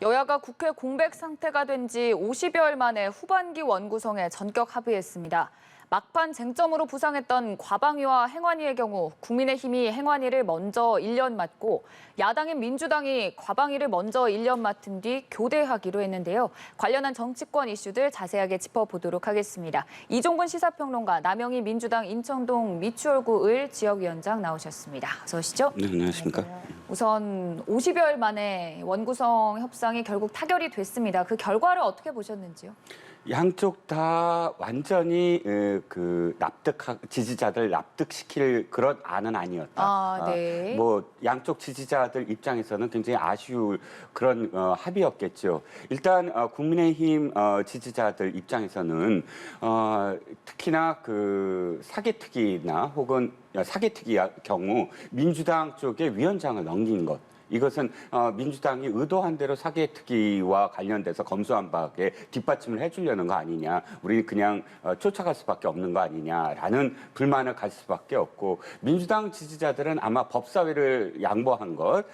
여야가 국회 공백 상태가 된 지 50여일 만에 후반기 원구성에 전격 합의했습니다. 막판 쟁점으로 부상했던 과방위와 행안위의 경우 국민의힘이 행안위를 먼저 1년 맡고 야당인 민주당이 과방위를 먼저 1년 맡은 뒤 교대하기로 했는데요. 관련한 정치권 이슈들 자세하게 짚어보도록 하겠습니다. 이종근 시사평론가, 남영희 민주당 인천동 미추홀구 을 지역위원장 나오셨습니다. 어서 오시죠. 네, 안녕하십니까. 우선 50여일 만에 원구성 협상이 결국 타결이 됐습니다. 그 결과를 어떻게 보셨는지요? 양쪽 다 완전히 지지자들 납득시킬 그런 안은 아니었다. 네. 양쪽 지지자들 입장에서는 굉장히 아쉬울 그런 합의였겠죠. 일단 국민의힘 지지자들 입장에서는 특히나 그 사개특위나 혹은 사개특위의 경우 민주당 쪽에 위원장을 넘긴 것. 이것은 민주당이 의도한 대로 사개특위와 관련돼서 검수완 박에 뒷받침을 해주려는 거 아니냐. 우리 그냥 쫓아갈 수밖에 없는 거 아니냐라는 불만을 가질 수밖에 없고, 민주당 지지자들은 아마 법사위를 양보한 것,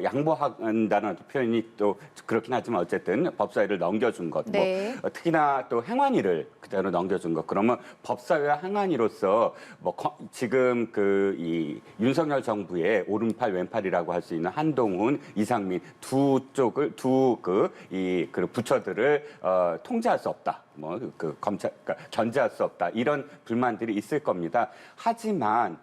양보한다는 표현이 또 그렇긴 하지만 어쨌든 법사위를 넘겨준 것, 네. 특히나 또 행안위를 그대로 넘겨준 것. 그러면 법사위와 행안위로서 지금 이 윤석열 정부의 오른팔 왼팔이라고 할 수 있는 한동훈, 이상민 두 쪽을 그 부처들을 통제할 수 없다. 그러니까 견제할 수 없다. 이런 불만들이 있을 겁니다. 하지만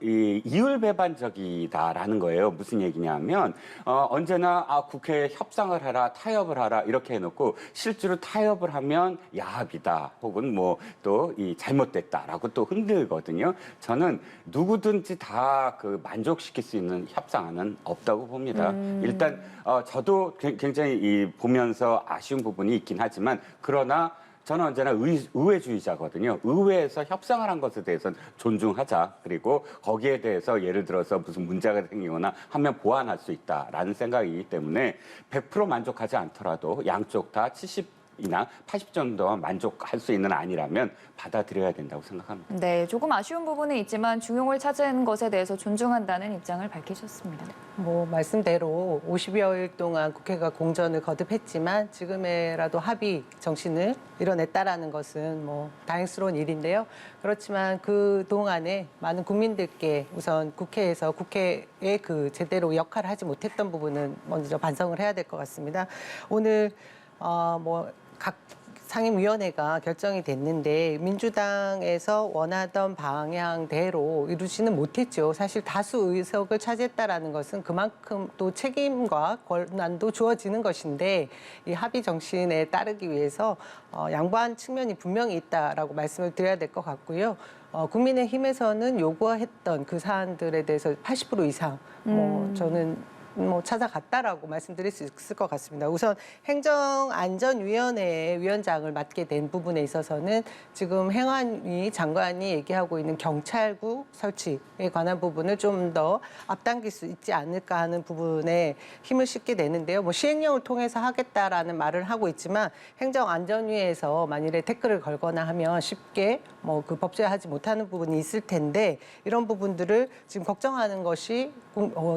이율배반적이다라는 거예요. 무슨 얘기냐면 언제나 국회에 협상을 하라, 타협을 하라 이렇게 해놓고 실제로 타협을 하면 야합이다, 혹은 또 잘못됐다라고 또 흔들거든요. 저는 누구든지 다 만족시킬 수 있는 협상안은 없다고 봅니다. 일단 저도 굉장히 보면서 아쉬운 부분이 있긴 하지만, 그러나 저는 언제나 의회주의자거든요. 의회에서 협상을 한 것에 대해서는 존중하자. 그리고 거기에 대해서 예를 들어서 무슨 문제가 생기거나 하면 보완할 수 있다라는 생각이기 때문에 100% 만족하지 않더라도 양쪽 다 70이나 80 정도만 만족할 수 있는 안이라면 받아들여야 된다고 생각합니다. 네, 조금 아쉬운 부분은 있지만 중용을 찾은 것에 대해서 존중한다는 입장을 밝히셨습니다. 말씀대로 50여일 동안 국회가 공전을 거듭했지만 지금에라도 합의 정신을 이뤄냈다라는 것은 다행스러운 일인데요. 그렇지만 그 동안에 많은 국민들께 우선 국회에서 국회에 제대로 역할을 하지 못했던 부분은 먼저 반성을 해야 될 것 같습니다. 오늘 각 상임위원회가 결정이 됐는데 민주당에서 원하던 방향대로 이루지는 못했죠. 사실 다수 의석을 차지했다라는 것은 그만큼 또 책임과 권한도 주어지는 것인데, 이 합의 정신에 따르기 위해서 양보한 측면이 분명히 있다라고 말씀을 드려야 될 것 같고요. 국민의힘에서는 요구했던 그 사안들에 대해서 80% 이상 저는 찾아갔다라고 말씀드릴 수 있을 것 같습니다. 우선 행정안전위원회 위원장을 맡게 된 부분에 있어서는 지금 행안위 장관이 얘기하고 있는 경찰국 설치에 관한 부분을 좀 더 앞당길 수 있지 않을까 하는 부분에 힘을 싣게 되는데요. 시행령을 통해서 하겠다라는 말을 하고 있지만 행정안전위에서 만일에 태클을 걸거나 하면 쉽게 그 법제화하지 못하는 부분이 있을 텐데, 이런 부분들을 지금 걱정하는 것이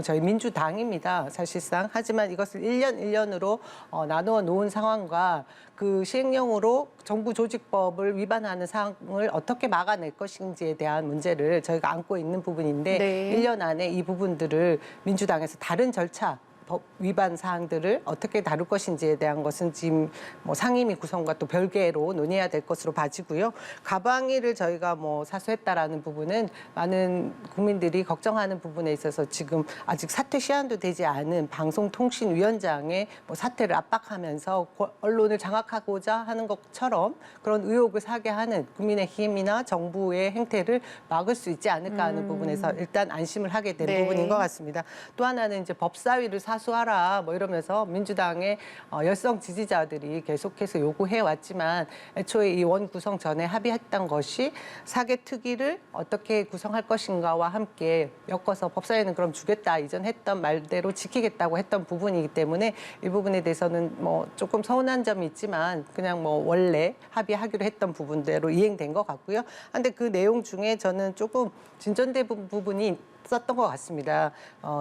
저희 민주당입니다. 사실상. 하지만 이것을 1년 1년으로 나누어 놓은 상황과 그 시행령으로 정부 조직법을 위반하는 사항을 어떻게 막아낼 것인지에 대한 문제를 저희가 안고 있는 부분인데, 네. 1년 안에 이 부분들을 민주당에서 다른 절차, 법 위반 사항들을 어떻게 다룰 것인지에 대한 것은 지금 상임위 구성과 또 별개로 논의해야 될 것으로 봐지고요. 가방위를 저희가 사수했다라는 부분은 많은 국민들이 걱정하는 부분에 있어서 지금 아직 사퇴 시한도 되지 않은 방송통신위원장의 사퇴를 압박하면서 언론을 장악하고자 하는 것처럼 그런 의혹을 사게 하는 국민의힘이나 정부의 행태를 막을 수 있지 않을까 하는 부분에서 일단 안심을 하게 된 네. 부분인 것 같습니다. 또 하나는 이제 법사위를 사수하라 이러면서 민주당의 열성 지지자들이 계속해서 요구해 왔지만, 애초에 이 원 구성 전에 합의했던 것이 사개특위를 어떻게 구성할 것인가와 함께 엮어서 법사위는 그럼 주겠다, 이전 했던 말대로 지키겠다고 했던 부분이기 때문에 이 부분에 대해서는 조금 서운한 점이 있지만 그냥 원래 합의하기로 했던 부분대로 이행된 것 같고요. 근데 그 내용 중에 저는 조금 진전된 부분이 썼던 것 같습니다.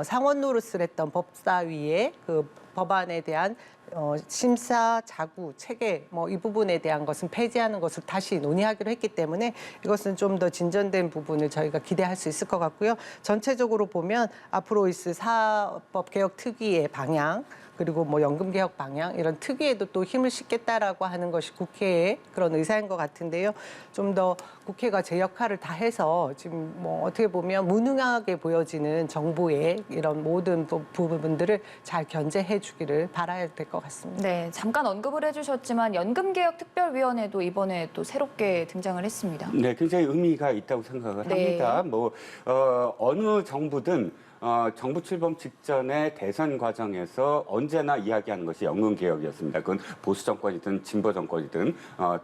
상원 노릇을 했던 법사위의 그 법안에 대한 심사 자구 체계 뭐 이 부분에 대한 것은 폐지하는 것을 다시 논의하기로 했기 때문에 이것은 좀 더 진전된 부분을 저희가 기대할 수 있을 것 같고요. 전체적으로 보면 앞으로 있을 사법 개혁 특위의 방향 그리고 뭐 연금 개혁 방향 이런 특위에도 또 힘을 싣겠다라고 하는 것이 국회의 그런 의사인 것 같은데요. 좀 더 국회가 제 역할을 다 해서 지금 뭐 어떻게 보면 무능하게 보여지는 정부의 이런 모든 부분들을 잘 견제해 주기를 바라야 될 것 같습니다. 네, 잠깐 언급을 해주셨지만 연금개혁특별위원회도 이번에 또 새롭게 등장을 했습니다. 네, 굉장히 의미가 있다고 생각을 네. 합니다. 어느 정부든 정부 출범 직전에 대선 과정에서 언제나 이야기하는 것이 연금 개혁이었습니다. 그건 보수 정권이든 진보 정권이든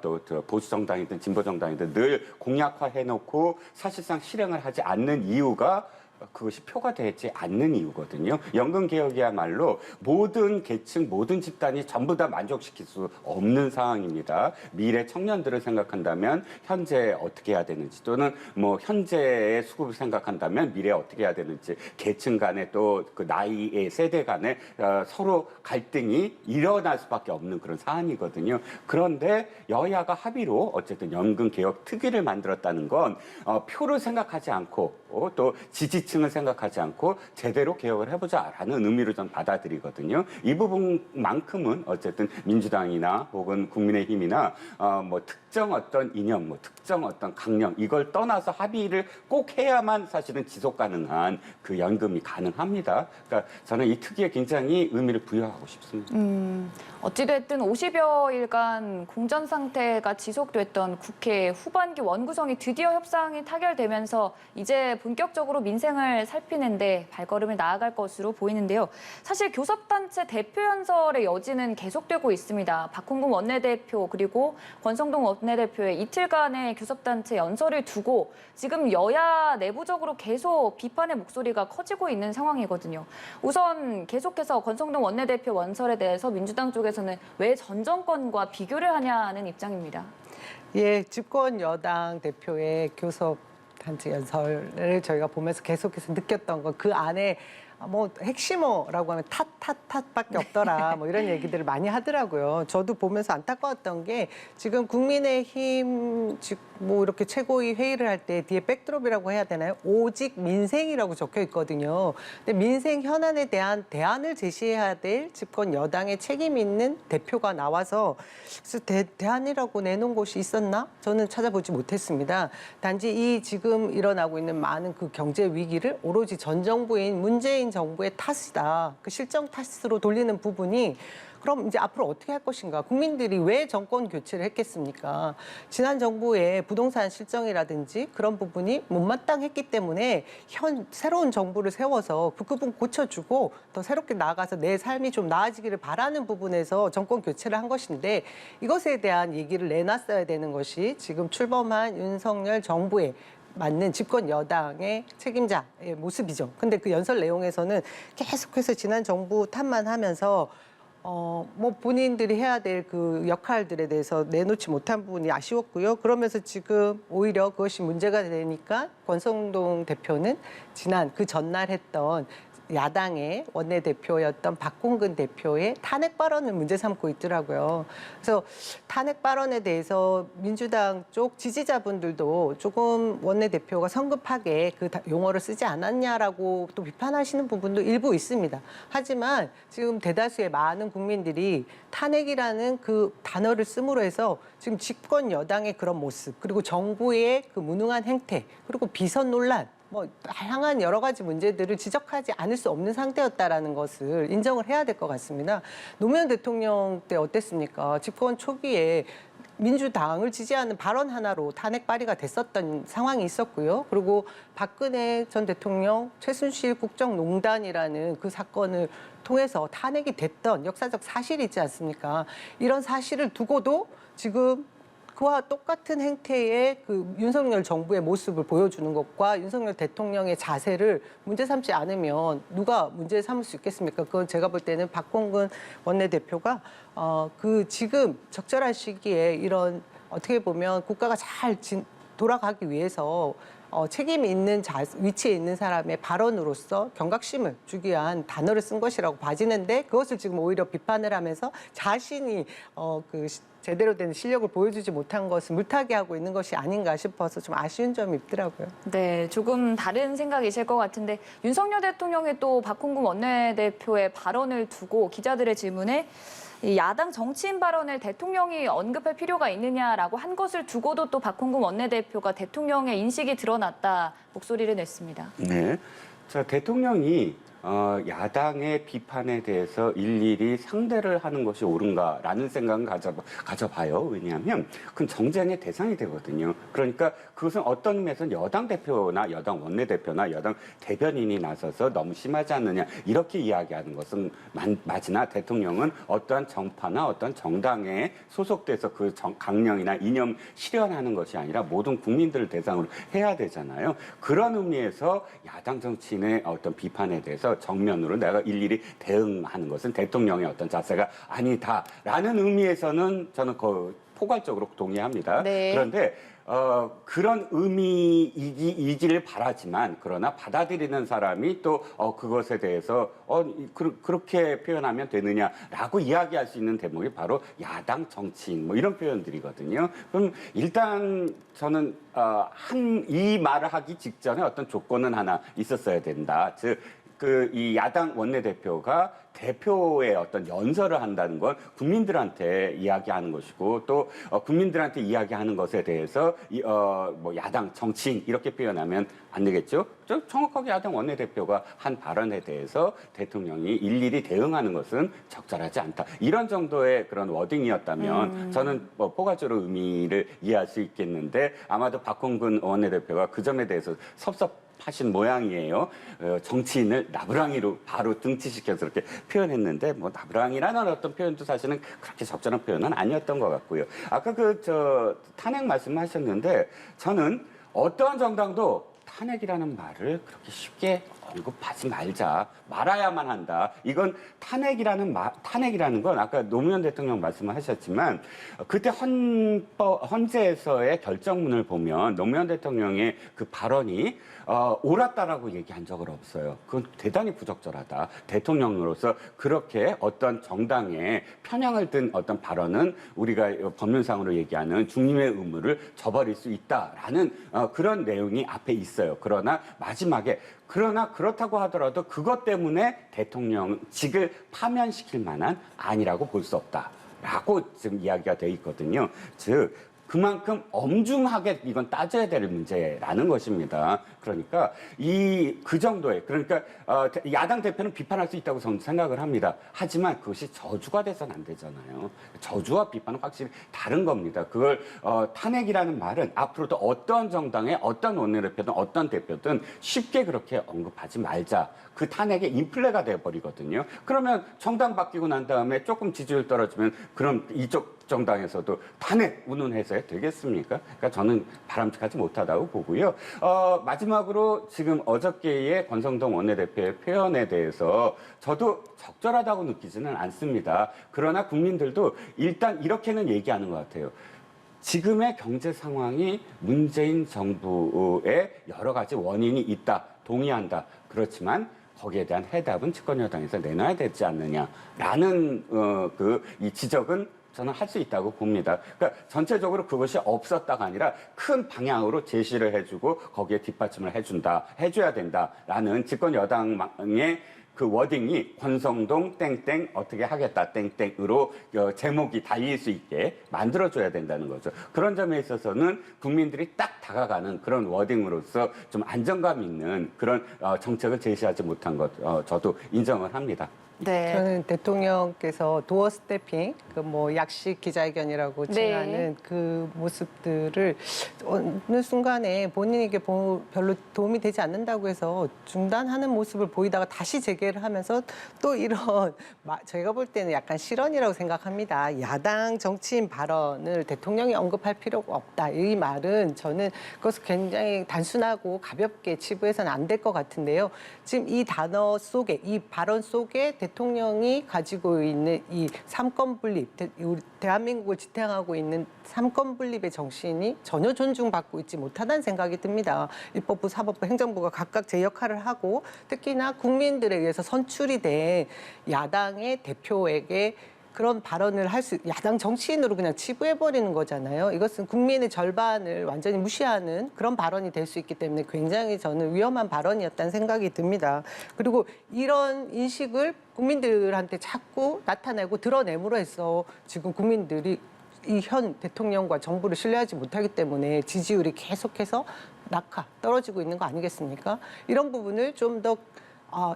또 보수 정당이든 진보 정당이든 늘 공약화해놓고 사실상 실행을 하지 않는 이유가 그것이 표가 되지 않는 이유거든요. 연금 개혁이야말로 모든 계층, 모든 집단이 전부 다 만족시킬 수 없는 상황입니다. 미래 청년들을 생각한다면 현재 어떻게 해야 되는지 또는 뭐 현재의 수급을 생각한다면 미래 어떻게 해야 되는지 계층 간에 또 그 나이의 세대 간에 서로 갈등이 일어날 수밖에 없는 그런 사안이거든요. 그런데 여야가 합의로 어쨌든 연금 개혁 특위를 만들었다는 건 표를 생각하지 않고 또 지지층을 생각하지 않고 제대로 개혁을 해보자라는 의미로 전 받아들이거든요. 이 부분만큼은 어쨌든 민주당이나 혹은 국민의힘이나 뭐 특정 어떤 이념, 뭐 특정 어떤 강령 이걸 떠나서 합의를 꼭 해야만 사실은 지속 가능한 그 연금이 가능합니다. 그러니까 저는 이 특위에 굉장히 의미를 부여하고 싶습니다. 어찌됐든 50여일간 공전 상태가 지속됐던 국회 후반기 원구성이 드디어 협상이 타결되면서 이제 본격적으로 민생을 살피는데 발걸음을 나아갈 것으로 보이는데요. 사실 교섭단체 대표 연설의 여지는 계속되고 있습니다. 박홍근 원내대표 그리고 권성동 원내대표의 이틀간의 교섭단체 연설을 두고 지금 여야 내부적으로 계속 비판의 목소리가 커지고 있는 상황이거든요. 우선 계속해서 권성동 원내대표 원설에 대해서 민주당 쪽에서는 왜 전 정권과 비교를 하냐는 입장입니다. 예, 집권 여당 대표의 교섭 단체 연설을 저희가 보면서 계속해서 느꼈던 건 그 안에 뭐 핵심어라고 하면 탓밖에 없더라 뭐 이런 얘기들을 많이 하더라고요. 저도 보면서 안타까웠던 게 지금 국민의힘 뭐 이렇게 최고위 회의를 할 때 뒤에 백드롭이라고 해야 되나요? 오직 민생이라고 적혀 있거든요. 근데 민생 현안에 대한 대안을 제시해야 될 집권 여당의 책임 있는 대표가 나와서 그래서 대안이라고 내놓은 곳이 있었나? 저는 찾아보지 못했습니다. 단지 이 지금 일어나고 있는 많은 그 경제 위기를 오로지 전 정부인 문재인 정부의 탓이다. 그 실정 탓으로 돌리는 부분이 그럼 이제 앞으로 어떻게 할 것인가? 국민들이 왜 정권 교체를 했겠습니까? 지난 정부의 부동산 실정이라든지 그런 부분이 못마땅했기 때문에 새로운 정부를 세워서 그 부분 고쳐주고 더 새롭게 나아가서 내 삶이 좀 나아지기를 바라는 부분에서 정권 교체를 한 것인데 이것에 대한 얘기를 내놨어야 되는 것이 지금 출범한 윤석열 정부의 맞는 집권 여당의 책임자의 모습이죠. 근데 그 연설 내용에서는 계속해서 지난 정부 탓만 하면서 뭐 본인들이 해야 될 그 역할들에 대해서 내놓지 못한 부분이 아쉬웠고요. 그러면서 지금 오히려 그것이 문제가 되니까 권성동 대표는 지난 그 전날 했던 야당의 원내대표였던 박홍근 대표의 탄핵 발언을 문제 삼고 있더라고요. 그래서 탄핵 발언에 대해서 민주당 쪽 지지자분들도 조금 원내대표가 성급하게 그 용어를 쓰지 않았냐라고 또 비판하시는 부분도 일부 있습니다. 하지만 지금 대다수의 많은 국민들이 탄핵이라는 그 단어를 씀으로 해서 지금 집권 여당의 그런 모습 그리고 정부의 그 무능한 행태 그리고 비선 논란 뭐 다양한 여러 가지 문제들을 지적하지 않을 수 없는 상태였다라는 것을 인정을 해야 될 것 같습니다. 노무현 대통령 때 어땠습니까? 집권 초기에 민주당을 지지하는 발언 하나로 탄핵 발의가 됐었던 상황이 있었고요. 그리고 박근혜 전 대통령 최순실 국정농단이라는 그 사건을 통해서 탄핵이 됐던 역사적 사실이 있지 않습니까? 이런 사실을 두고도 지금 그와 똑같은 행태의 그 윤석열 정부의 모습을 보여주는 것과 윤석열 대통령의 자세를 문제 삼지 않으면 누가 문제 삼을 수 있겠습니까? 그건 제가 볼 때는 박홍근 원내대표가 그 지금 적절한 시기에 이런 어떻게 보면 국가가 잘 돌아가기 위해서 책임 있는 위치에 있는 사람의 발언으로서 경각심을 주기 위한 단어를 쓴 것이라고 봐지는데 그것을 지금 오히려 비판을 하면서 자신이 제대로 된 실력을 보여주지 못한 것을 물타기 하고 있는 것이 아닌가 싶어서 좀 아쉬운 점이 있더라고요. 네, 조금 다른 생각이실 것 같은데 윤석열 대통령이 또 박홍근 원내대표의 발언을 두고 기자들의 질문에 이 야당 정치인 발언을 대통령이 언급할 필요가 있느냐라고 한 것을 두고도 또 박홍근 원내대표가 대통령의 인식이 드러났다 목소리를 냈습니다. 네. 자, 대통령이 야당의 비판에 대해서 일일이 상대를 하는 것이 옳은가라는 생각은 가져봐요. 왜냐하면 그건 정쟁의 대상이 되거든요. 그러니까 그것은 어떤 의미에서는 여당 대표나 여당 원내대표나 여당 대변인이 나서서 너무 심하지 않느냐 이렇게 이야기하는 것은 맞으나 대통령은 어떠한 정파나 어떤 정당에 소속돼서 그 강령이나 이념 실현하는 것이 아니라 모든 국민들을 대상으로 해야 되잖아요. 그런 의미에서 야당 정치인의 어떤 비판에 대해서 정면으로 내가 일일이 대응하는 것은 대통령의 어떤 자세가 아니다라는 의미에서는 저는 포괄적으로 동의합니다. 네. 그런데 그런 의미이기를 바라지만 그러나 받아들이는 사람이 또 그것에 대해서 그렇게 표현하면 되느냐라고 이야기할 수 있는 대목이 바로 야당 정치인 뭐 이런 표현들이거든요. 그럼 일단 저는 이 말을 하기 직전에 어떤 조건은 하나 있었어야 된다. 즉 이 야당 원내대표가 대표의 어떤 연설을 한다는 건 국민들한테 이야기하는 것이고 또 국민들한테 이야기하는 것에 대해서 뭐 야당 정치인 이렇게 표현하면 안 되겠죠? 정확하게 야당 원내대표가 한 발언에 대해서 대통령이 일일이 대응하는 것은 적절하지 않다. 이런 정도의 그런 워딩이었다면 저는 포괄적으로 의미를 이해할 수 있겠는데 아마도 박홍근 원내대표가 그 점에 대해서 하신 모양이에요. 정치인을 나부랑이로 바로 등치시켜서 이렇게 표현했는데 뭐 나부랑이라는 어떤 표현도 사실은 그렇게 적절한 표현은 아니었던 것 같고요. 아까 탄핵 말씀하셨는데 저는 어떠한 정당도 탄핵이라는 말을 그렇게 쉽게 언급하지 말아야만 한다. 이건 탄핵이라는 건 아까 노무현 대통령 말씀하셨지만 그때 헌재에서의 결정문을 보면 노무현 대통령의 그 발언이 옳았다라고 얘기한 적은 없어요. 그건 대단히 부적절하다. 대통령으로서 그렇게 어떤 정당에 편향을 든 어떤 발언은 우리가 법률상으로 얘기하는 중림의 의무를 저버릴 수 있다라는 그런 내용이 앞에 있어요. 그러나 마지막에 그렇다고 하더라도 그것 때문에 대통령직을 파면시킬 만한 아니라고 볼 수 없다라고 지금 이야기가 돼 있거든요. 즉 그만큼 엄중하게 이건 따져야 될 문제라는 것입니다. 그러니까 그 정도의 그러니까 야당 대표는 비판할 수 있다고 저는 생각을 합니다. 하지만 그것이 저주가 돼서는 안 되잖아요. 저주와 비판은 확실히 다른 겁니다. 그걸 탄핵이라는 말은 앞으로도 어떤 정당의 어떤 원내대표든 어떤 대표든 쉽게 그렇게 언급하지 말자. 그 탄핵의 인플레가 돼버리거든요. 그러면 정당 바뀌고 난 다음에 조금 지지율 떨어지면 그럼 이쪽 정당에서도 탄핵 운운해서 되겠습니까? 그러니까 저는 바람직하지 못하다고 보고요. 마지막으로 지금 어저께의 권성동 원내대표의 표현에 대해서 저도 적절하다고 느끼지는 않습니다. 그러나 국민들도 일단 이렇게는 얘기하는 것 같아요. 지금의 경제 상황이 문재인 정부의 여러 가지 원인이 있다. 동의한다. 그렇지만 거기에 대한 해답은 집권 여당에서 내놔야 되지 않느냐라는 이 지적은 저는 할 수 있다고 봅니다. 그러니까 전체적으로 그것이 없었다가 아니라 큰 방향으로 제시를 해주고 거기에 뒷받침을 해줘야 된다라는 집권 여당의 그 워딩이 권성동 땡땡 어떻게 하겠다 땡땡으로 제목이 달릴 수 있게 만들어줘야 된다는 거죠. 그런 점에 있어서는 국민들이 딱 다가가는 그런 워딩으로서 좀 안정감 있는 그런 정책을 제시하지 못한 것 저도 인정을 합니다. 네. 저는 대통령께서 도어 스태핑, 약식 기자회견이라고 칭하는 그 모습들을 어느 순간에 본인에게 별로 도움이 되지 않는다고 해서 중단하는 모습을 보이다가 다시 재개를 하면서 또 이런 저희가 볼 때는 약간 실언이라고 생각합니다. 야당 정치인 발언을 대통령이 언급할 필요가 없다. 이 말은 저는 그것을 굉장히 단순하고 가볍게 치부해서는 안 될 것 같은데요. 지금 이 단어 속에, 이 발언 속에 대통령이 가지고 있는 이 삼권 분립, 우리 대한민국을 지탱하고 있는 삼권 분립의 정신이 전혀 존중받고 있지 못하다는 생각이 듭니다. 입법부, 사법부, 행정부가 각각 제 역할을 하고 특히나 국민들에 의해서 선출이 된 야당의 대표에게 그런 발언을 야당 정치인으로 그냥 치부해버리는 거잖아요. 이것은 국민의 절반을 완전히 무시하는 그런 발언이 될 수 있기 때문에 굉장히 저는 위험한 발언이었다는 생각이 듭니다. 그리고 이런 인식을 국민들한테 자꾸 나타내고 드러냄으로 해서 지금 국민들이 이 현 대통령과 정부를 신뢰하지 못하기 때문에 지지율이 계속해서 떨어지고 있는 거 아니겠습니까? 이런 부분을 좀 더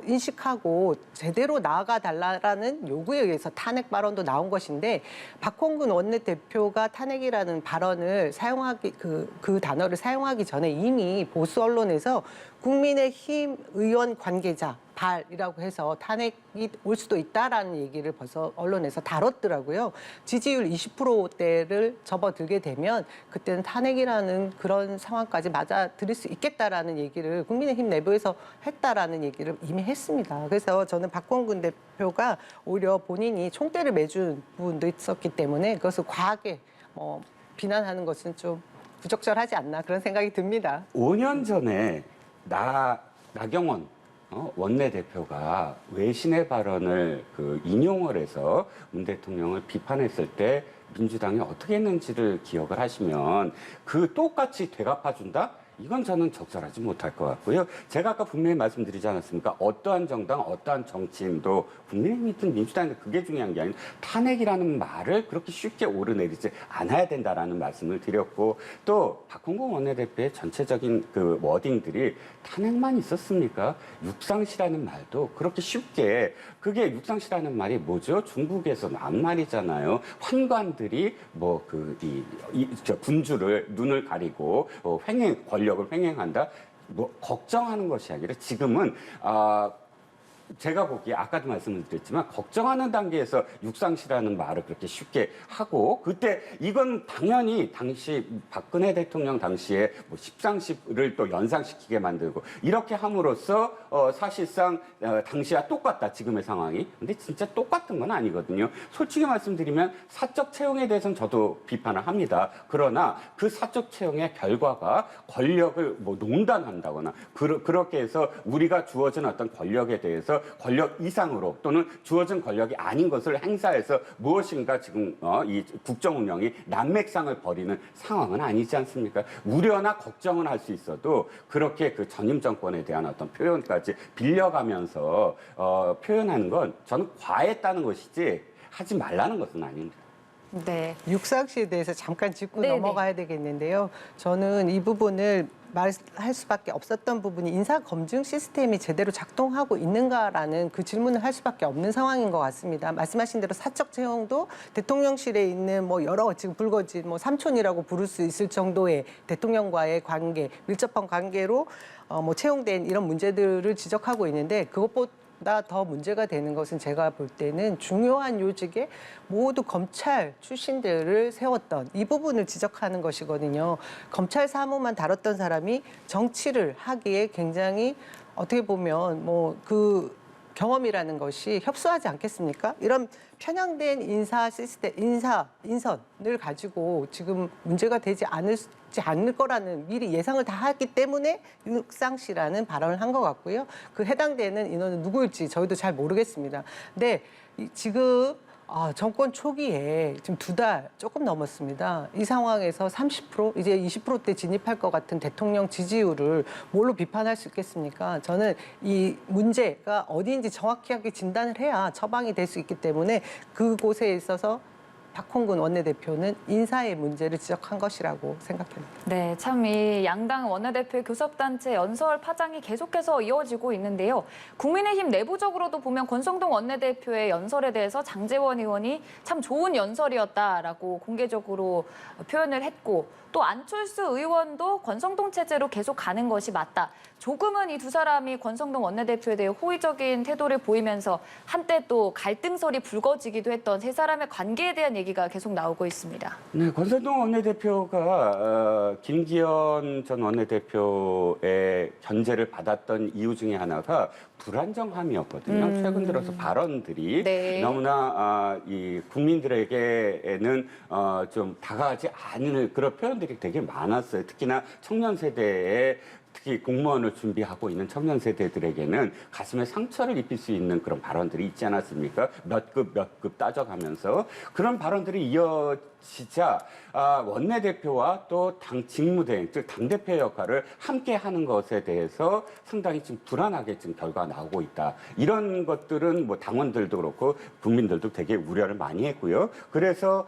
인식하고 제대로 나아가 달라라는 요구에 의해서 탄핵 발언도 나온 것인데 박홍근 원내대표가 탄핵이라는 발언을 그 단어를 사용하기 전에 이미 보수 언론에서 국민의힘 의원 관계자 발이라고 해서 탄핵이 올 수도 있다라는 얘기를 벌써 언론에서 다뤘더라고요. 지지율 20%대를 접어들게 되면 그때는 탄핵이라는 그런 상황까지 맞아들일 수 있겠다라는 얘기를 국민의힘 내부에서 했다라는 얘기를 이미 했습니다. 그래서 저는 박홍근 대표가 오히려 본인이 총대를 매준 부분도 있었기 때문에 그것을 과하게 비난하는 것은 좀 부적절하지 않나 그런 생각이 듭니다. 5년 전에 나경원 원내대표가 외신의 발언을 인용을 해서 문 대통령을 비판했을 때 민주당이 어떻게 했는지를 기억을 하시면 똑같이 되갚아준다? 이건 저는 적절하지 못할 것 같고요. 제가 아까 분명히 말씀드리지 않았습니까? 어떠한 정당, 어떠한 정치인도 국민의힘이든 민주당이든 그게 중요한 게 아니라 탄핵이라는 말을 그렇게 쉽게 오르내리지 않아야 된다라는 말씀을 드렸고 또 박홍근 원내대표의 전체적인 워딩들이 탄핵만 있었습니까? 육상시라는 말도 그렇게 쉽게 그게 육상시라는 말이 뭐죠? 중국에서 난 말이잖아요. 환관들이 군주를 눈을 가리고 권력을 횡행한다. 걱정하는 것이 아니라 지금은 제가 보기에 아까도 말씀을 드렸지만 걱정하는 단계에서 육상시라는 말을 그렇게 쉽게 하고 그때 이건 당연히 당시 박근혜 대통령 당시에 십상시를 또 연상시키게 만들고 이렇게 함으로써 사실상 당시와 똑같다 지금의 상황이. 근데 진짜 똑같은 건 아니거든요. 솔직히 말씀드리면 사적 채용에 대해서는 저도 비판을 합니다. 그러나 그 사적 채용의 결과가 권력을 농단한다거나 그렇게 해서 우리가 주어진 어떤 권력에 대해서 권력 이상으로 또는 주어진 권력이 아닌 것을 행사해서 무엇인가 지금 이 국정 운영이 난맥상을 벌이는 상황은 아니지 않습니까? 우려나 걱정은 할 수 있어도 그렇게 전임 정권에 대한 어떤 표현까지 빌려가면서 표현하는 건 저는 과했다는 것이지 하지 말라는 것은 아닙니다. 네. 육상시에 대해서 잠깐 짚고 네네. 넘어가야 되겠는데요. 저는 이 부분을 말할 수밖에 없었던 부분이 인사검증 시스템이 제대로 작동하고 있는가라는 그 질문을 할 수밖에 없는 상황인 것 같습니다. 말씀하신 대로 사적 채용도 대통령실에 있는 여러 지금 불거진 삼촌이라고 부를 수 있을 정도의 대통령과의 관계, 밀접한 관계로 채용된 이런 문제들을 지적하고 있는데 그것보다 더 문제가 되는 것은 제가 볼 때는 중요한 요직에 모두 검찰 출신들을 세웠던 이 부분을 지적하는 것이거든요. 검찰 사무만 다뤘던 사람이 정치를 하기에 굉장히 어떻게 보면 그 경험이라는 것이 협소하지 않겠습니까? 이런 편향된 인사 시스템, 인선을 가지고 지금 문제가 되지 않을 거라는 미리 예상을 다 했기 때문에 육상시라는 발언을 한 것 같고요. 그 해당되는 인원은 누구일지 저희도 잘 모르겠습니다. 근데 지금 정권 초기에 지금 2달 조금 넘었습니다. 이 상황에서 30% 이제 20%대 진입할 것 같은 대통령 지지율을 뭘로 비판할 수 있겠습니까? 저는 이 문제가 어디인지 정확하게 진단을 해야 처방이 될 수 있기 때문에 그곳에 있어서 박홍근 원내대표는 인사의 문제를 지적한 것이라고 생각합니다. 네, 참 이 양당 원내대표의 교섭단체 연설 파장이 계속해서 이어지고 있는데요. 국민의힘 내부적으로도 보면 권성동 원내대표의 연설에 대해서 장제원 의원이 참 좋은 연설이었다라고 공개적으로 표현을 했고 또 안철수 의원도 권성동 체제로 계속 가는 것이 맞다. 조금은 이 두 사람이 권성동 원내대표에 대해 호의적인 태도를 보이면서 한때 또 갈등설이 불거지기도 했던 세 사람의 관계에 대한 얘기가 계속 나오고 있습니다. 네, 권성동 원내대표가 김기현 전 원내대표의 견제를 받았던 이유 중에 하나가 불안정함이었거든요. 최근 들어서 발언들이 네. 너무나 이 국민들에게는 좀 다가가지 않는 그런 표현들이 되게 많았어요. 특히나 청년 세대에 특히 공무원을 준비하고 있는 청년 세대들에게는 가슴에 상처를 입힐 수 있는 그런 발언들이 있지 않았습니까? 몇 급 따져가면서 그런 발언들이 이어지자 원내대표와 또 당 직무대행, 즉 당대표의 역할을 함께 하는 것에 대해서 상당히 좀 불안하게 지금 결과가 나오고 있다. 이런 것들은 뭐 당원들도 그렇고 국민들도 되게 우려를 많이 했고요. 그래서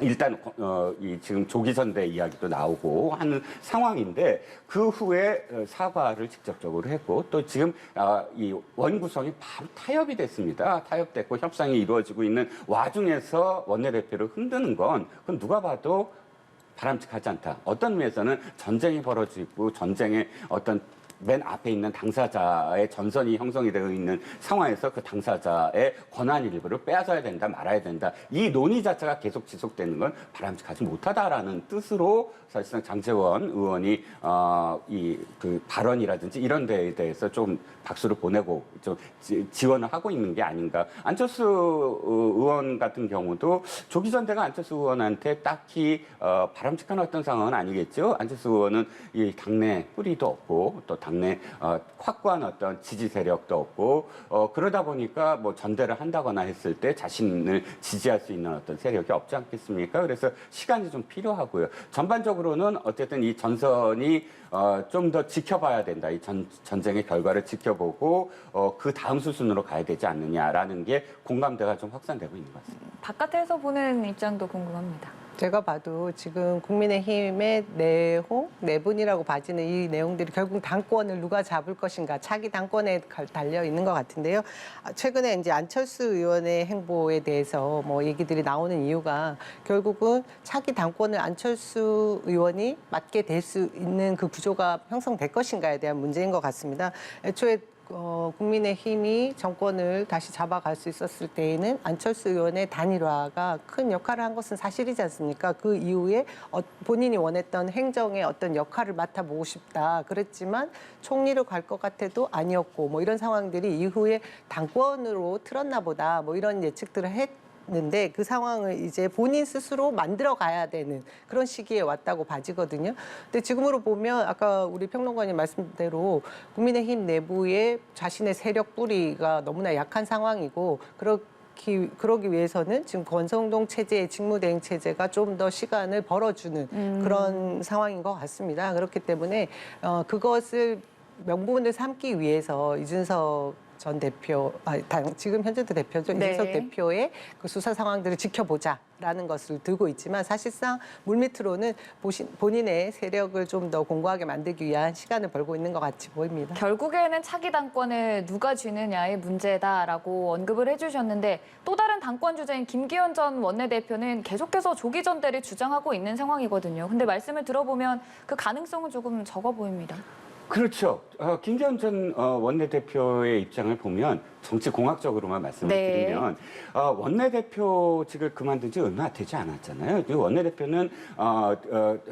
일단 이 지금 조기 선대 이야기도 나오고 하는 상황인데 그 후에 사과를 직접적으로 했고 또 지금 이 원구성이 바로 타협이 됐습니다. 타협됐고 협상이 이루어지고 있는 와중에서 원내대표를 흔드는 건 그건 누가 봐도 바람직하지 않다. 어떤 의미에서는 전쟁이 벌어지고 전쟁의 어떤 맨 앞에 있는 당사자의 전선이 형성이 되어 있는 상황에서 그 당사자의 권한 일부를 빼앗아야 된다, 말아야 된다. 이 논의 자체가 계속 지속되는 건 바람직하지 못하다라는 뜻으로 사실상 장제원 의원이 이 그 발언이라든지 이런 데에 대해서 좀 박수를 보내고 좀 지원을 하고 있는 게 아닌가. 안철수 의원 같은 경우도 조기 전대가 안철수 의원한테 딱히 바람직한 어떤 상황은 아니겠죠. 안철수 의원은 이 당내 뿌리도 없고 또 당내 확고한 어떤 지지 세력도 없고 그러다 보니까 뭐 전대를 한다거나 했을 때 자신을 지지할 수 있는 어떤 세력이 없지 않겠습니까? 그래서 시간이 좀 필요하고요. 전반적으로는 어쨌든 이 전선이 좀 더 지켜봐야 된다. 이 전쟁의 결과를 지켜보고 그 다음 수순으로 가야 되지 않느냐라는 게 공감대가 좀 확산되고 있는 것 같습니다. 바깥에서 보는 입장도 궁금합니다. 제가 봐도 지금 국민의힘의 내분이라고 봐지는 이 내용들이 결국 당권을 누가 잡을 것인가, 차기 당권에 달려 있는 것 같은데요. 최근에 이제 안철수 의원의 행보에 대해서 뭐 얘기들이 나오는 이유가 결국은 차기 당권을 안철수 의원이 맡게 될 수 있는 그 구조가 형성될 것인가에 대한 문제인 것 같습니다. 애초에 국민의힘이 정권을 다시 잡아갈 수 있었을 때에는 안철수 의원의 단일화가 큰 역할을 한 것은 사실이지 않습니까? 그 이후에 본인이 원했던 행정의 어떤 역할을 맡아보고 싶다. 그랬지만 총리로 갈 것 같아도 아니었고 뭐 이런 상황들이 이후에 당권으로 틀었나 보다. 뭐 이런 예측들을 했는데 그 상황을 이제 본인 스스로 만들어 가야 되는 그런 시기에 왔다고 봐지거든요. 근데 지금으로 보면 아까 우리 평론가님 말씀대로 국민의힘 내부에 자신의 세력 뿌리가 너무나 약한 상황이고 그러기 위해서는 지금 권성동 체제의 직무대행 체제가 좀 더 시간을 벌어주는 그런 상황인 것 같습니다. 그렇기 때문에 그것을 명분을 삼기 위해서 이준석 전 대표, 지금 현재도 대표죠. 네. 이준석 대표의 그 수사 상황들을 지켜보자라는 것을 들고 있지만 사실상 물밑으로는 본인의 세력을 좀 더 공고하게 만들기 위한 시간을 벌고 있는 것 같이 보입니다. 결국에는 차기 당권을 누가 쥐느냐의 문제다라고 언급을 해주셨는데 또 다른 당권 주자인 김기현 전 원내대표는 계속해서 조기 전대를 주장하고 있는 상황이거든요. 근데 말씀을 들어보면 그 가능성은 조금 적어 보입니다. 그렇죠. 김기현 전 원내대표의 입장을 보면 정치공학적으로만 말씀을 네. 드리면 원내대표직을 그만둔 지 얼마 되지 않았잖아요. 이 원내대표는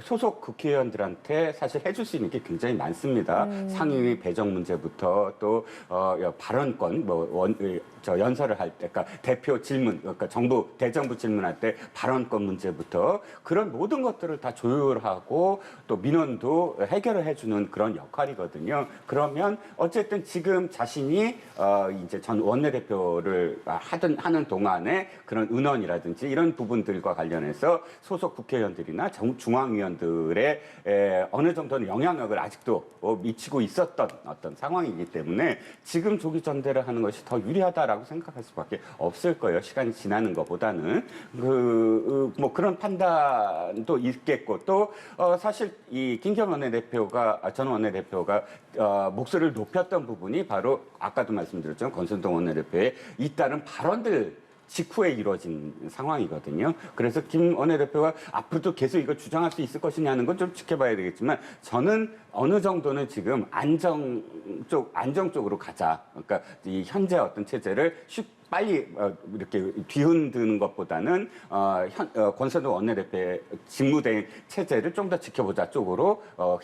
소속 국회의원들한테 사실 해줄 수 있는 게 굉장히 많습니다. 상임위 배정 문제부터 또 발언권, 연설을 할 때, 그러니까 대표 질문, 그러니까 대정부 질문할 때 발언권 문제부터 그런 모든 것들을 다 조율하고 또 민원도 해결을 해주는 그런 역할이거든요. 그러면 어쨌든 지금 자신이 이제 전 원내대표를 하는 동안에 그런 은원이라든지 이런 부분들과 관련해서 소속 국회의원들이나 중앙위원들의 어느 정도는 영향력을 아직도 미치고 있었던 어떤 상황이기 때문에 지금 조기 전대를 하는 것이 더 유리하다라고 생각할 수밖에 없을 거예요. 시간이 지나는 것보다는 뭐 그런 판단도 있겠고 또 사실 이 김기현 전 원내대표가 목소리를 높였던 부분이 바로 아까도 말씀드렸지만 권성동 원내대표의 잇따른 발언들 직후에 이루어진 상황이거든요. 그래서 김 원내대표가 앞으로도 계속 이걸 주장할 수 있을 것이냐는 건 좀 지켜봐야 되겠지만 저는 어느 정도는 지금 안정 쪽으로 가자. 그러니까 이 현재 어떤 체제를 빨리 이렇게 뒤흔드는 것보다는 권선동 원내대표의 직무대행 체제를 좀 더 지켜보자 쪽으로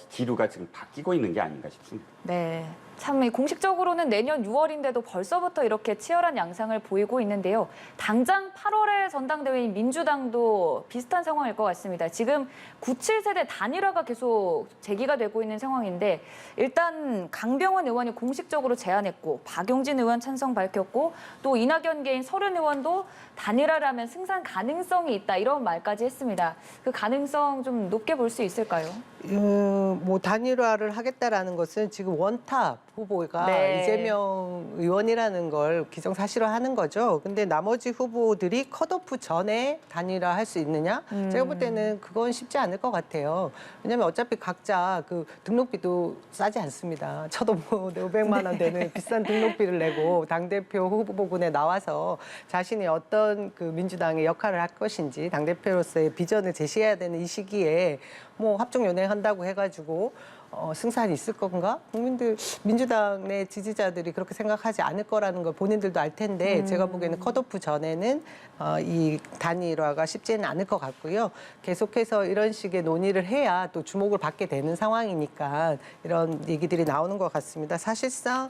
기류가 지금 바뀌고 있는 게 아닌가 싶습니다. 네. 참 공식적으로는 내년 6월인데도 벌써부터 이렇게 치열한 양상을 보이고 있는데요. 당장 8월에 전당대회인 민주당도 비슷한 상황일 것 같습니다. 지금 97세대 단일화가 계속 제기가 되고 있는 상황인데 일단 강병원 의원이 공식적으로 제안했고 박용진 의원 찬성 밝혔고 또 이낙연 개인 서른 의원도 단일화를 하면 승산 가능성이 있다 이런 말까지 했습니다. 그 가능성 좀 높게 볼 수 있을까요? 뭐 단일화를 하겠다라는 것은 지금 원탑 후보가 네. 이재명 의원이라는 걸 기정사실화하는 거죠. 근데 나머지 후보들이 컷오프 전에 단일화 할 수 있느냐? 제가 볼 때는 그건 쉽지 않을 것 같아요. 왜냐하면 어차피 각자 그 등록비도 싸지 않습니다. 저도 뭐 500만 원 되는 비싼 등록비를 내고 당대표 후보군에 나와서 자신이 어떤 그 민주당의 역할을 할 것인지 당대표로서의 비전을 제시해야 되는 이 시기에 뭐 합종 연행한다고 해가지고 승산이 있을 건가? 민주당 내 지지자들이 그렇게 생각하지 않을 거라는 걸 본인들도 알 텐데 제가 보기에는 컷오프 전에는 이 단일화가 쉽지는 않을 것 같고요. 계속해서 이런 식의 논의를 해야 또 주목을 받게 되는 상황이니까 이런 얘기들이 나오는 것 같습니다. 사실상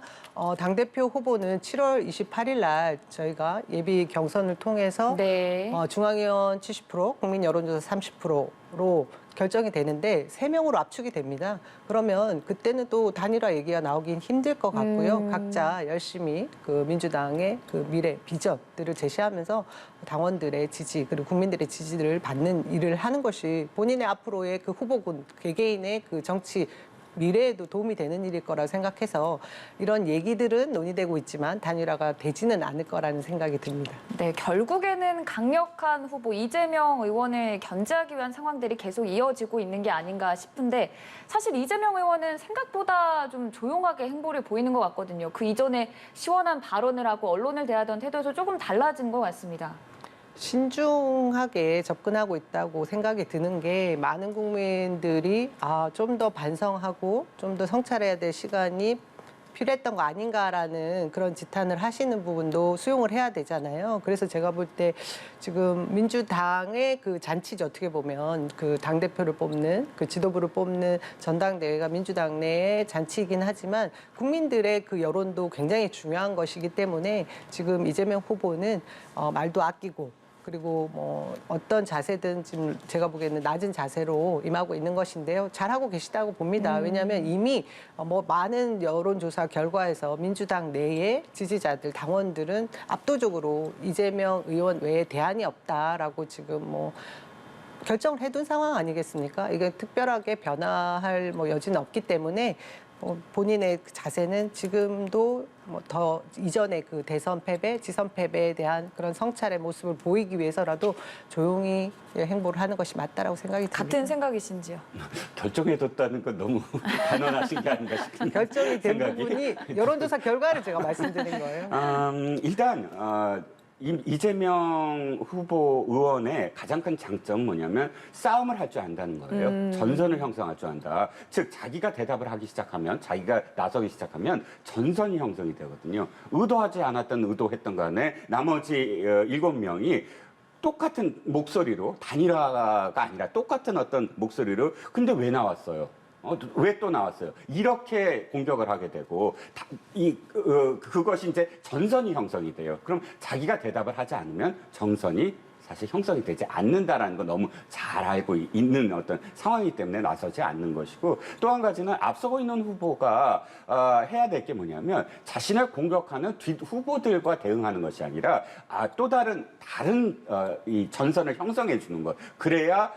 당대표 후보는 7월 28일 날 저희가 예비 경선을 통해서 네. 중앙위원 70%, 국민 여론조사 30%로 결정이 되는데 3명으로 압축이 됩니다. 그러면 그때는 또 단일화 얘기가 나오긴 힘들 것 같고요. 각자 열심히 그 민주당의 그 미래 비전들을 제시하면서 당원들의 지지 그리고 국민들의 지지를 받는 일을 하는 것이 본인의 앞으로의 그 후보군 개개인의 그 정치 미래에도 도움이 되는 일일 거라 생각해서 이런 얘기들은 논의되고 있지만 단일화가 되지는 않을 거라는 생각이 듭니다. 네, 결국에는 강력한 후보 이재명 의원을 견제하기 위한 상황들이 계속 이어지고 있는 게 아닌가 싶은데 사실 이재명 의원은 생각보다 좀 조용하게 행보를 보이는 것 같거든요. 그 이전에 시원한 발언을 하고 언론을 대하던 태도에서 조금 달라진 것 같습니다. 신중하게 접근하고 있다고 생각이 드는 게 많은 국민들이 좀 더 반성하고 좀 더 성찰해야 될 시간이 필요했던 거 아닌가라는 그런 지탄을 하시는 부분도 수용을 해야 되잖아요. 그래서 제가 볼 때 지금 민주당의 그 잔치죠. 어떻게 보면 그 당대표를 뽑는 그 지도부를 뽑는 전당대회가 민주당 내의 잔치이긴 하지만 국민들의 그 여론도 굉장히 중요한 것이기 때문에 지금 이재명 후보는 말도 아끼고 그리고 뭐 어떤 자세든 지금 제가 보기에는 낮은 자세로 임하고 있는 것인데요. 잘하고 계시다고 봅니다. 왜냐하면 이미 뭐 많은 여론조사 결과에서 민주당 내의 지지자들, 당원들은 압도적으로 이재명 의원 외에 대안이 없다라고 지금 뭐 결정을 해둔 상황 아니겠습니까? 이게 특별하게 변화할 뭐 여지는 없기 때문에 본인의 그 자세는 지금도 뭐 더 이전의 그 대선 패배, 지선 패배에 대한 그런 성찰의 모습을 보이기 위해서라도 조용히 행보를 하는 것이 맞다라고 생각이 듭니다. 같은 생각이신지요? 결정해뒀다는 건 너무 단언하신 게 아닌가 싶은데. 결정이 된 생각이. 부분이 여론조사 결과를 제가 말씀드린 거예요. 일단 이재명 후보 의원의 가장 큰 장점은 뭐냐면 싸움을 할 줄 안다는 거예요. 전선을 형성할 줄 안다. 즉 자기가 대답을 하기 시작하면 자기가 나서기 시작하면 전선이 형성이 되거든요. 의도하지 않았던 의도했던 간에 나머지 7명이 똑같은 목소리로 단일화가 아니라 똑같은 어떤 목소리로 근데 왜 나왔어요? 왜 또 나왔어요? 이렇게 공격을 하게 되고 그것이 이제 전선이 형성이 돼요. 그럼 자기가 대답을 하지 않으면 정선이 사실 형성이 되지 않는다라는 거 너무 잘 알고 있는 어떤 상황이기 때문에 나서지 않는 것이고 또 한 가지는 앞서고 있는 후보가 해야 될 게 뭐냐면 자신을 공격하는 뒷 후보들과 대응하는 것이 아니라 또 다른 이 전선을 형성해 주는 것 그래야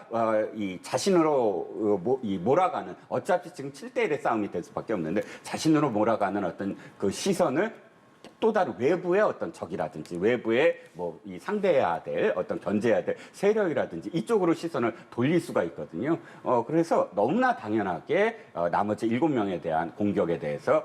이 자신으로 몰아가는 어차피 지금 7대1의 싸움이 될 수밖에 없는데 자신으로 몰아가는 어떤 그 시선을 또 다른 외부의 어떤 적이라든지 외부의 뭐 이 상대해야 될 어떤 견제해야 될 세력이라든지 이쪽으로 시선을 돌릴 수가 있거든요. 그래서 너무나 당연하게 나머지 7명에 대한 공격에 대해서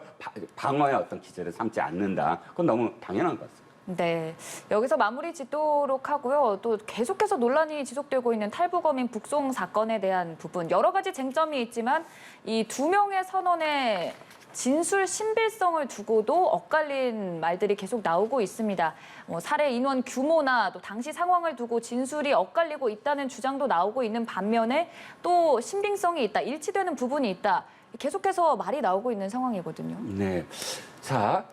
방어의 어떤 기제를 삼지 않는다. 그건 너무 당연한 것 같습니다. 네, 여기서 마무리 짓도록 하고요. 또 계속해서 논란이 지속되고 있는 탈북어민 북송 사건에 대한 부분 여러 가지 쟁점이 있지만 이 두 명의 선원의 진술 신빙성을 두고도 엇갈린 말들이 계속 나오고 있습니다. 살해 인원 규모나 또 당시 상황을 두고 진술이 엇갈리고 있다는 주장도 나오고 있는 반면에 또 신빙성이 있다, 일치되는 부분이 있다. 계속해서 말이 나오고 있는 상황이거든요. 네. 자,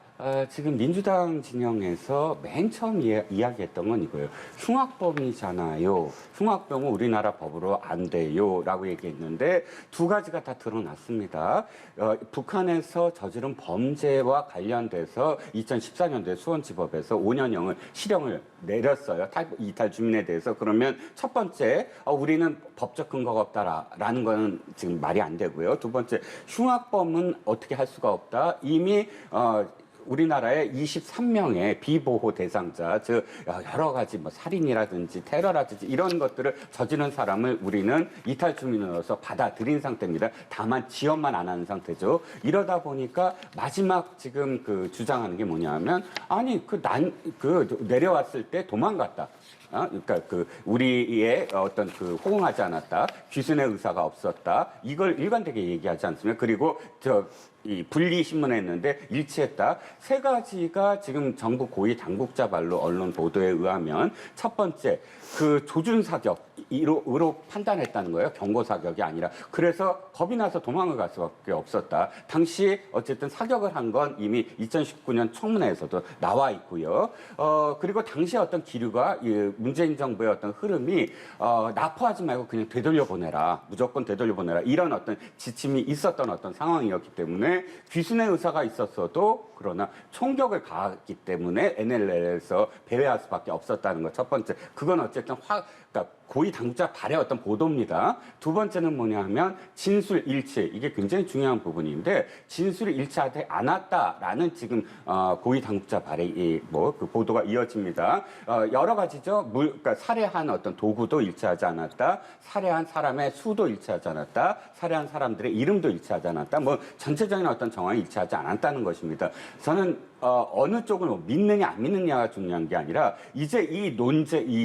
지금 민주당 진영에서 맨 처음 이야기했던 건 이거예요. 흉악범이잖아요. 흉악범은 우리나라 법으로 안 돼요. 라고 얘기했는데 두 가지가 다 드러났습니다. 북한에서 저지른 범죄와 관련돼서 2014년도에 수원지법에서 5년형을 실형을 내렸어요. 이탈 주민에 대해서. 그러면 첫 번째, 우리는 법적 근거가 없다라는 거는 지금 말이 안 되고요. 두 번째, 흉악범은 어떻게 할 수가 없다. 이미 우리나라에 23명의 비보호 대상자, 즉 여러 가지 뭐 살인이라든지 테러라든지 이런 것들을 저지른 사람을 우리는 이탈 주민으로서 받아들인 상태입니다. 다만 지원만 안 하는 상태죠. 이러다 보니까 마지막 지금 그 주장하는 게 뭐냐면 아니 내려왔을 때 도망갔다. 그러니까 우리의 어떤 호응하지 않았다, 귀순의 의사가 없었다, 이걸 일관되게 얘기하지 않습니까? 그리고 이 분리 신문에 했는데 일치했다. 세 가지가 지금 정부 고위 당국자 발로 언론 보도에 의하면 첫 번째, 조준 사격으로 판단했다는 거예요. 경고 사격이 아니라. 그래서 겁이 나서 도망을 갈 수밖에 없었다. 당시 어쨌든 사격을 한 건 이미 2019년 청문회에서도 나와 있고요. 그리고 당시 어떤 기류가 문재인 정부의 어떤 흐름이 납포하지 말고 그냥 되돌려보내라. 무조건 되돌려보내라. 이런 어떤 지침이 있었던 어떤 상황이었기 때문에 귀순의 의사가 있었어도 그러나 총격을 가했기 때문에 NLL에서 배회할 수밖에 없었다는 것. 첫 번째. 그건 어쨌든 그러니까 고위 당국자 발의 어떤 보도입니다. 두 번째는 뭐냐면 진술 일치. 이게 굉장히 중요한 부분인데 진술이 일치하지 않았다라는 지금 고위 당국자 발의 그 보도가 이어집니다. 여러 가지죠. 그러니까 살해한 어떤 도구도 일치하지 않았다. 살해한 사람의 수도 일치하지 않았다. 살해한 사람들의 이름도 일치하지 않았다. 뭐 전체적인 어떤 정황이 일치하지 않았다는 것입니다. 저는 어느 쪽을 믿느냐 안 믿느냐가 중요한 게 아니라 이제 이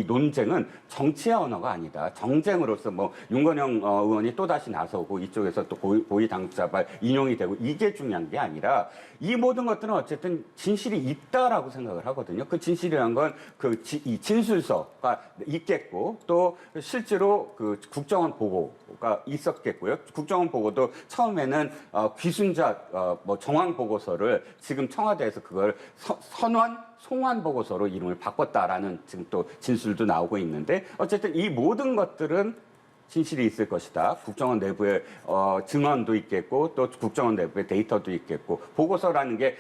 논쟁은 정치의 언어가 아니다. 정쟁으로서 뭐 윤건영 의원이 또다시 나서고 이쪽에서 또 고위 당국자발 인용이 되고 이게 중요한 게 아니라 이 모든 것들은 어쨌든 진실이 있다라고 생각을 하거든요. 그 진실이란 건 이 진술서가 있겠고 또 실제로 국정원 보고가 있었겠고요. 국정원 보고도 처음에는 귀순자 정황 보고서를 지금 청와대에서 그걸 송환 보고서로 이름을 바꿨다라는 지금 또 진술도 나오고 있는데 어쨌든 이 모든 것들은 진실이 있을 것이다. 국정원 내부에 증언도 있겠고 또 국정원 내부에 데이터도 있겠고 보고서라는 게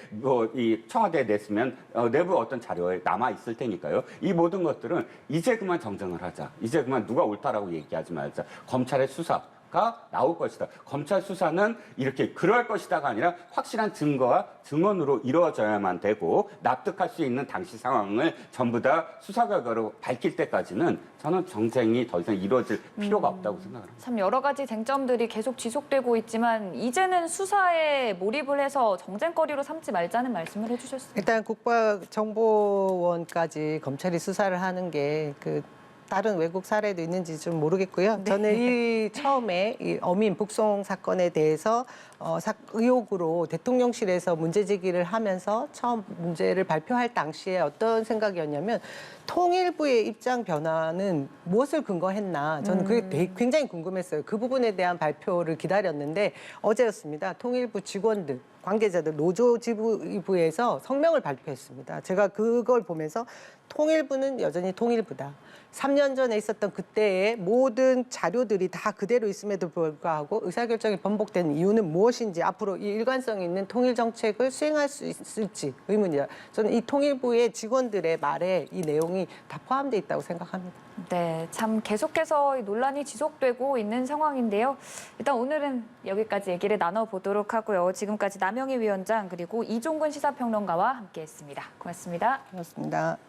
이 청와대에 냈으면 내부 어떤 자료에 남아 있을 테니까요. 이 모든 것들은 이제 그만 정정을 하자. 이제 그만 누가 옳다라고 얘기하지 말자. 검찰의 수사가 나올 것이다. 검찰 수사는 이렇게 그럴 것이다가 아니라 확실한 증거와 증언으로 이루어져야만 되고 납득할 수 있는 당시 상황을 전부 다 수사 결과로 밝힐 때까지는 저는 정쟁이 더 이상 이루어질 필요가 없다고 생각합니다. 참 여러 가지 쟁점들이 계속 지속되고 있지만 이제는 수사에 몰입을 해서 정쟁거리로 삼지 말자는 말씀을 해주셨습니다. 일단 국가정보원까지 검찰이 수사를 하는 게 다른 외국 사례도 있는지 좀 모르겠고요. 저는 처음에 이 어민 북송 사건에 대해서 의혹으로 대통령실에서 문제 제기를 하면서 처음 문제를 발표할 당시에 어떤 생각이었냐면 통일부의 입장 변화는 무엇을 근거했나 저는 그게 굉장히 궁금했어요. 그 부분에 대한 발표를 기다렸는데 어제였습니다. 통일부 직원들 관계자들 노조 지부에서 성명을 발표했습니다. 제가 그걸 보면서 통일부는 여전히 통일부다. 3년 전에 있었던 그때의 모든 자료들이 다 그대로 있음에도 불구하고 의사결정이 번복된 이유는 무엇인지 앞으로 이 일관성 있는 통일 정책을 수행할 수 있을지 의문이다. 저는 이 통일부의 직원들의 말에 이 내용이 다 포함되어 있다고 생각합니다. 네, 참 계속해서 논란이 지속되고 있는 상황인데요. 일단 오늘은 여기까지 얘기를 나눠보도록 하고요. 지금까지 남영희 위원장 그리고 이종근 시사평론가와 함께했습니다. 고맙습니다. 고맙습니다.